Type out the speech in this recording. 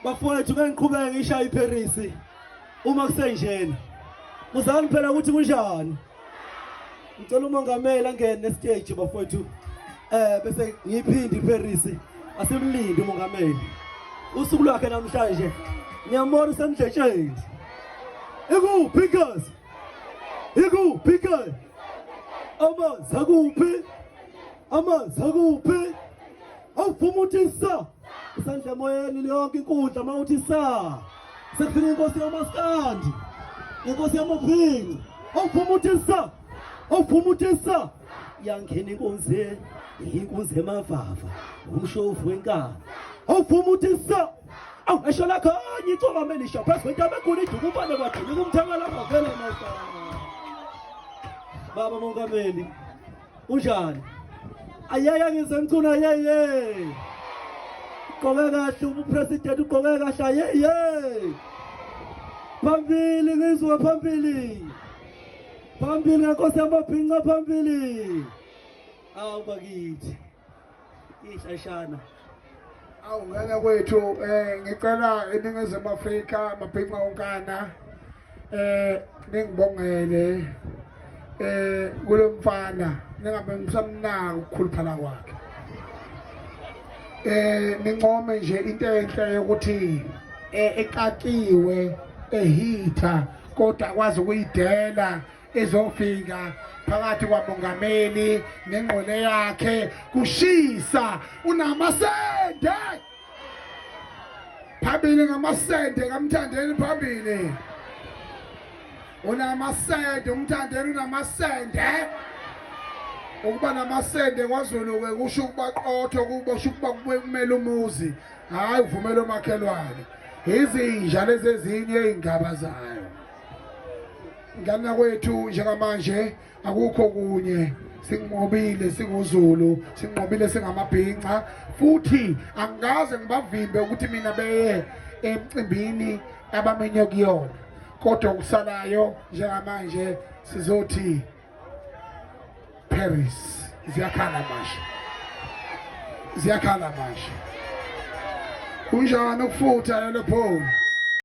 bafowethu ke ngiqhubeke ngishaya iParis uma kusenjena muzani phela ukuthi kunjani ngicela umongameli angene nestage bafowethu bese ngiphindi iParis asimlinde umongameli usuku lwakhe namhlanje ngiyambona usemdletsheni Pickers amanzi akuphi awufumutisa isandla emoyeni lonke inkundla mawuthi sa sekufika inkosi yamaskandi inkosi yamaphingi awufumutisa yangena inkunzi emavava umshovu wenkaba awufumutisa awu esho lakho ngicoba melisha phasi kwentaba enkulu iduku ubane badini kumthanga lapha vele masa baba mongameli unjani ayaya ngizemcuna yeye ugqoke kahle upresident ugqoke kahle yeye phambili ngizwe phambili ngenkosi yamaphinqa phambili awu bakithi ishashana awu ngeke kwethu ngicela eNingizimu Afrika amabhinqa onkana ningibongele kulomfana ningabe ngisamnaka ukukhuluphala kwakhe nincome nje into enhle yokuthi ekakiwe ehitha kodwa akwazi ukuyidela ezofika phakathi kwamongameli nengqole yakhe kushisa unamasende phambili ngamasende kamthandeni phambili unamasende umthandeni unamasende ukuba namasende kwaZulu ke kusho ukuba qotho kusho ukuba kumele umuzi hayi uvumela omakhelwane izinja lezi ezinye izingaba zayo ngana kwethu njengamanje akukho kunye sinqobile singuZulu sinqobile singamabhinqa futhi angikaze ngibavimbe ukuthi mina beye emcimbini abamenye kuyona kodwa kusalayo njengamanje sizothi Paris ziyakhala manje kunjani ukufutha lephone